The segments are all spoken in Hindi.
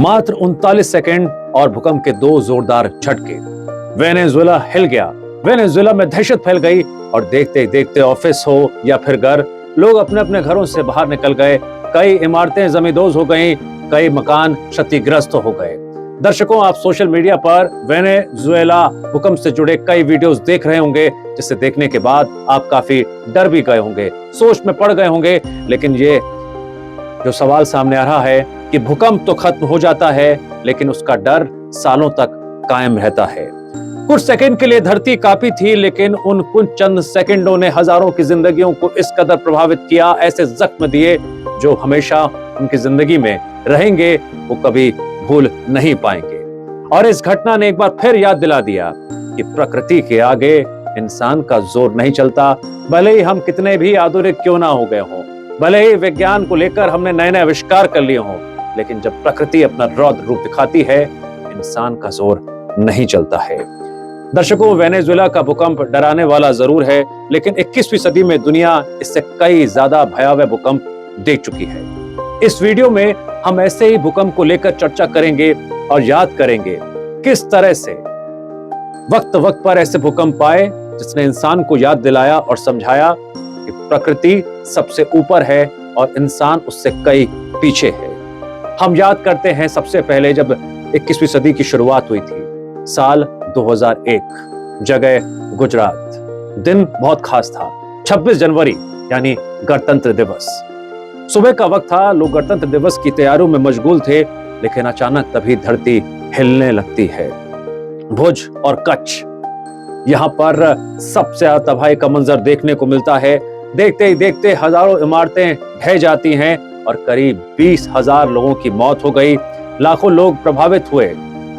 मात्र 39 सेकंड और भूकंप के दो जोरदार झटके, वेनेजुएला हिल गया। वेनेजुएला में दहशत फैल गई और देखते ही देखते ऑफिस हो या फिर घर, लोग अपने अपने घरों से बाहर निकल गए। कई इमारतें जमींदोज हो गईं, कई मकान क्षतिग्रस्त हो गए। दर्शकों, आप सोशल मीडिया पर वेनेजुएला भूकंप से जुड़े कई वीडियोस देख रहे होंगे, जिसे देखने के बाद आप काफी डर भी गए होंगे, सोच में पड़ गए होंगे। लेकिन ये जो सवाल सामने आ रहा है कि भूकंप तो खत्म हो जाता है, लेकिन उसका डर सालों तक कायम रहता है। कुछ सेकंड के लिए धरती कांपी थी, लेकिन उन कुछ चंद सेकंडों ने हजारों की जिंदगियों को इस कदर प्रभावित किया, ऐसे जख्म दिए जो हमेशा उनकी जिंदगी में रहेंगे, वो कभी भूल नहीं पाएंगे। और इस घटना ने एक बार फिर याद दिला दिया कि प्रकृति के आगे इंसान का जोर नहीं चलता। भले ही हम कितने भी आधुनिक क्यों ना हो गए हों, भले ही विज्ञान को लेकर हमने नए नए आविष्कार कर लिए हों, लेकिन जब प्रकृति अपना रौद्र रूप दिखाती है, इंसान का जोर नहीं चलता है। दर्शकों, वेनेजुएला का भूकंप डराने वाला जरूर है, लेकिन 21वीं सदी में दुनिया इससे कई ज्यादा भयावह भूकंप देख चुकी है। इस वीडियो में हम ऐसे ही भूकंप को लेकर चर्चा करेंगे और याद करेंगे किस तरह से वक्त वक्त पर ऐसे भूकंप आए, जिसने इंसान को याद दिलाया और समझाया कि प्रकृति सबसे ऊपर है और इंसान उससे कई पीछे है। हम याद करते हैं सबसे पहले जब 21वीं सदी की शुरुआत हुई थी, साल 2001, जगह गुजरात। दिन बहुत खास था, 26 जनवरी यानी गणतंत्र दिवस। सुबह का वक्त था, लोग गणतंत्र दिवस की तैयारियों में मशगूल थे, लेकिन अचानक तभी धरती हिलने लगती है। भुज और कच्छ, यहाँ पर सबसे ज्यादा तबाही का मंजर देखने को मिलता है। देखते ही देखते हजारों इमारतें ढह जाती हैं और करीब 20,000 लोगों की मौत हो गई, लाखों लोग प्रभावित हुए।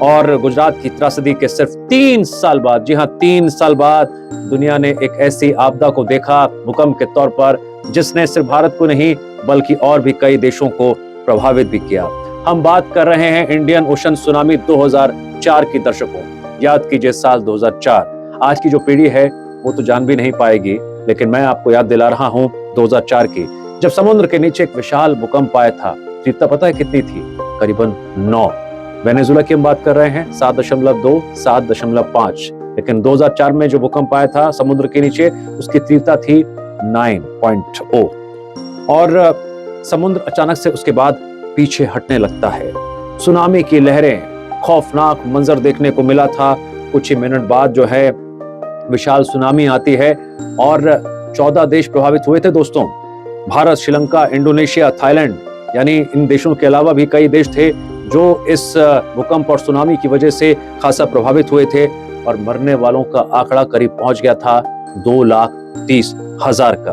और गुजरात की त्रासदी के सिर्फ 3 साल बाद, जी हाँ 3 साल बाद, दुनिया ने एक ऐसी आपदा को देखा भूकंप के तौर पर, जिसने सिर्फ भारत को नहीं बल्कि और भी कई देशों को प्रभावित भी किया। हम बात कर रहे हैं इंडियन ओशन सुनामी 2004 की। दर्शकों, याद कीजिए साल 2004। आज की जो पीढ़ी है वो तो जान भी नहीं पाएगी, लेकिन मैं आपको याद दिला रहा हूं 2004 की, जब समुद्र के नीचे एक विशाल भूकंप आया था। तीव्रता पता है कितनी थी? करीबन 9। वेनेजुएला की हम बात कर रहे हैं 7.2, 7.5, लेकिन 2004 में जो भूकंप आया था समुद्र के नीचे, उसकी तीव्रता थी 9.0। और समुद्र अचानक से उसके बाद पीछे हटने लगता है। सुनामी की लहरें, खौफनाक मंजर देखने को मिला था। कुछ ही मिनट बाद जो है विशाल सुनामी आती है और 14 देश प्रभावित हुए थे दोस्तों। भारत, श्रीलंका, इंडोनेशिया, थाईलैंड, यानी इन देशों के अलावा भी कई देश थे जो इस भूकंप और सुनामी की वजह से खासा प्रभावित हुए थे। और मरने वालों का आंकड़ा करीब पहुंच गया था 2,30,000 का।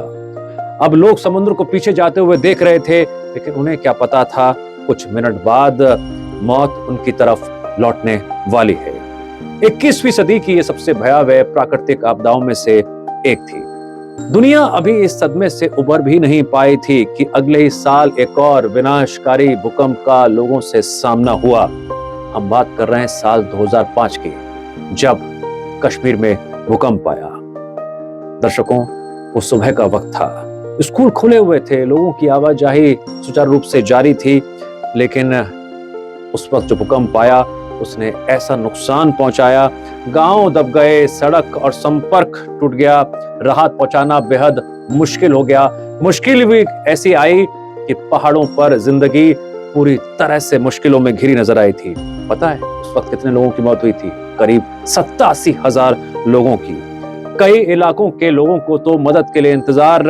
अब लोग समुद्र को पीछे जाते हुए देख रहे थे, लेकिन उन्हें क्या पता था कुछ मिनट बाद मौत उनकी तरफ लौटने वाली है। 21वीं सदी की ये सबसे भयावह प्राकृतिक आपदाओं में से एक थी। दुनिया अभी इस सदमे से उबर भी नहीं पाई थी कि अगले ही साल एक और विनाशकारी भूकंप का लोगों से सामना हुआ। हम बात कर रहे हैं साल 2005 की, जब कश्मीर में भूकंप आया। दर्शकों, वो सुबह का वक्त था, स्कूल खुले हुए थे, लोगों की आवाजाही सुचारू रूप से जारी थी, लेकिन उस वक्त जो भूकंप आया उसने ऐसा नुकसान पहुंचाया, गांव दब गए, सड़क और संपर्क टूट गया, राहत पहुंचाना बेहद मुश्किल हो गया। मुश्किल भी ऐसी आई कि पहाड़ों पर जिंदगी पूरी तरह से मुश्किलों में घिरी नजर आई थी। पता है उस वक्त कितने लोगों की मौत हुई थी? करीब 87,000 लोगों की। कई इलाकों के लोगों को तो मदद के लिए इंतजार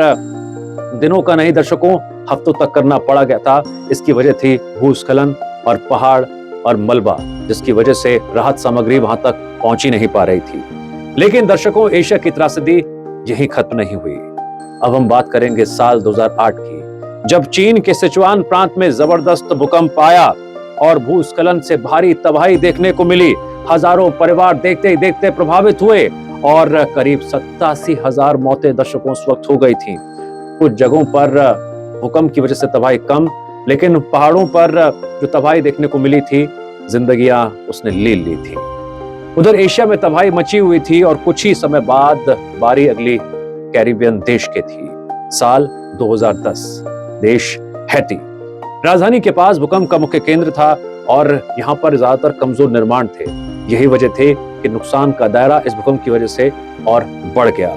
दिनों का नहीं दर्शकों, हफ्तों तक करना पड़ा गया था। इसकी वजह थी भूस्खलन और पहाड़ और मलबा, जिसकी वजह से राहत सामग्री वहां तक पहुंची नहीं पा रही थी। लेकिन दर्शकों, एशिया की त्रासदी यही खत्म नहीं हुई। अब हम बात करेंगे साल 2008 की, जब चीन के सिचुआन प्रांत में जबरदस्त भूकंप आया और भूस्खलन से भारी तबाही देखने को मिली। हजारों परिवार देखते ही देखते प्रभावित हुए और करीब 87,000 मौतें दर्शकों उस वक्त हो गई थी। कुछ जगहों पर भूकंप की वजह से तबाही कम, लेकिन पहाड़ों पर जो तबाही देखने को मिली थी, जिंदगियां उसने ले ली थी। उधर एशिया में तबाही मची हुई थी और कुछ ही समय बाद बारी अगली कैरिबियन देश के थी। साल 2010, देश हैती। राजधानी के पास भूकंप का मुख्य केंद्र था और यहाँ पर ज्यादातर कमजोर निर्माण थे। यही वजह थे कि नुकसान का दायरा इस भूकंप की वजह से और बढ़ गया।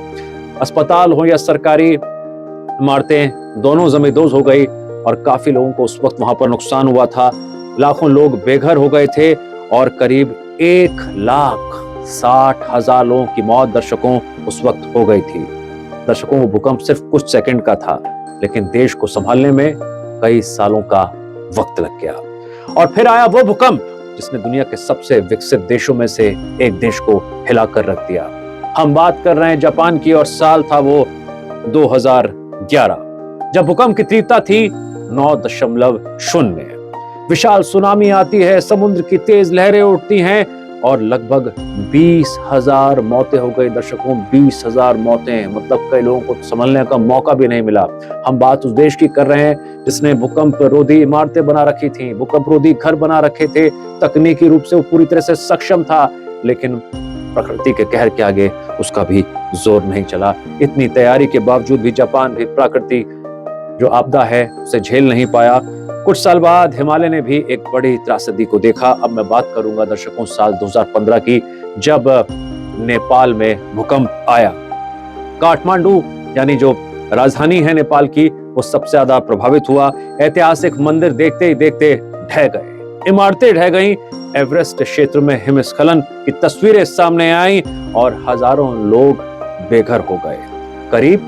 अस्पताल हो या सरकारी इमारतें दोनों जमींदोज हो गई और काफी लोगों को उस वक्त वहां पर नुकसान हुआ था। लाखों लोग बेघर हो गए थे और करीब 1,60,000 लोगों की मौत दर्शकों उस वक्त हो गई थी। दर्शकों, वो भूकंप सिर्फ कुछ सेकंड का था, लेकिन देश को संभालने में कई सालों का वक्त लग गया। और फिर आया वो भूकंप जिसने दुनिया के सबसे विकसित देशों में से एक देश को हिलाकर रख दिया। हम बात कर रहे हैं जापान की और साल था वो 2011, जब भूकंप की तीव्रता थी 9.0। विशाल सुनामी आती है, समुद्र की तेज लहरें उठती हैं और लगभग 20,000 मौतें हो गई। दर्शकों, 20,000 मौतें, मतलब कई लोगों को संभलने का मौका भी नहीं मिला। हम बात उस देश की कर रहे हैं जिसने भूकंप रोधी इमारतें बना रखी थी, भूकंप रोधी घर बना रखे थे। तकनीकी रूप से वो पूरी तरह से सक्षम था, लेकिन प्रकृति के कहर के आगे उसका भी जोर नहीं चला। इतनी तैयारी के बावजूद भी जापान भी प्रकृति जो आपदा है उसे झेल नहीं पाया। कुछ साल बाद हिमालय ने भी एक बड़ी त्रासदी को देखा। अब मैं बात करूंगा दर्शकों साल 2015 की, जब नेपाल में भूकंप आया। काठमांडू यानी जो राजधानी है नेपाल की, वो सबसे ज्यादा प्रभावित हुआ। ऐतिहासिक मंदिर देखते ही देखते ढह गए, इमारतें ढह गईं। एवरेस्ट क्षेत्र में हिमस्खलन की तस्वीरें सामने आई और हजारों लोग बेघर हो गए। करीब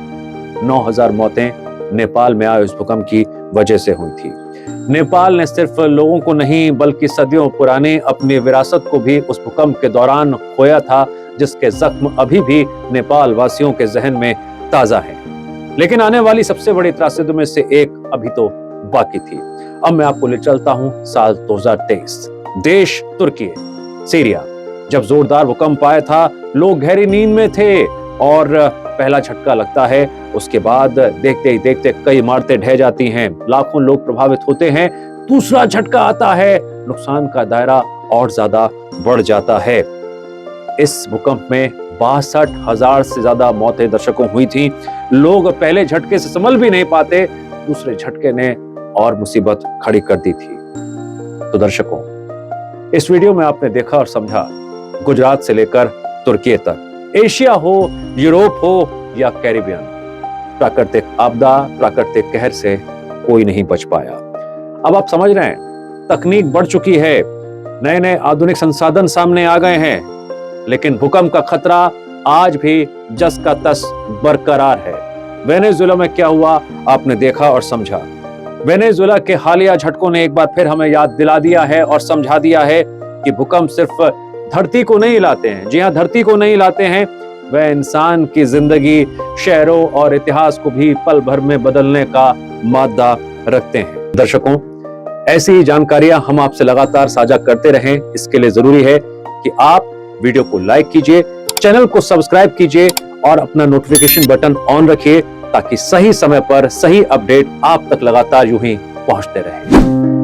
9,000 मौतें नेपाल में आए उस भूकंप की वजह से हुई थी। नेपाल ने सिर्फ लोगों को नहीं बल्कि सदियों पुरानी अपनी विरासत को भी उस भूकंप के दौरान खोया था, जिसके जख्म अभी भी नेपाल वासियों के जहन में ताजा हैं। लेकिन आने वाली सबसे बड़ी त्रासदियों में से एक अभी तो बाकी थी। अब मैं आपको ले चलता हूं साल 2023, देश तुर्की, सीरिया। जब जोरदार भूकंप आया था, लोग गहरी नींद में थे और पहला झटका लगता है, उसके बाद देखते ही देखते कई इमारतें ढह जाती हैं, लाखों लोग प्रभावित होते हैं। दूसरा झटका आता है, नुकसान का दायरा और ज्यादा बढ़ जाता है। इस भूकंप में 62,000 से ज्यादा मौतें दर्शकों हुई थी। लोग पहले झटके से संभल भी नहीं पाते, दूसरे झटके ने और मुसीबत खड़ी कर दी थी। तो दर्शकों, इस वीडियो में आपने देखा और समझा गुजरात से लेकर तुर्की तक, एशिया हो, यूरोप हो या कैरिबियन, प्राकृतिक आपदा, प्राकृतिक कहर से कोई नहीं बच पाया। अब आप समझ रहे हैं, तकनीक बढ़ चुकी है, नए नए आधुनिक संसाधन सामने आ गए हैं, लेकिन भूकंप का खतरा आज भी जस का तस बरकरार है। वेनेजुएला में क्या हुआ आपने देखा और समझा। वेनेजुएला के हालिया झटकों ने एक बार फिर हमें याद दिला दिया है और समझा दिया है कि भूकंप सिर्फ धरती को नहीं हिलाते हैं। जी हां, धरती को नहीं हिलाते हैं, वह इंसान की जिंदगी, शहरों और इतिहास को भी पल भर में बदलने का मादा रखते हैं। दर्शकों, ऐसी ही जानकारियां हम आपसे लगातार साझा करते रहें। इसके लिए जरूरी है कि आप वीडियो को लाइक कीजिए, चैनल को सब्सक्राइब कीजिए और अपना नोटिफिकेशन बटन ऑन रखिए, ताकि सही समय पर सही अपडेट आप तक लगातार यूं ही पहुंचते रहे।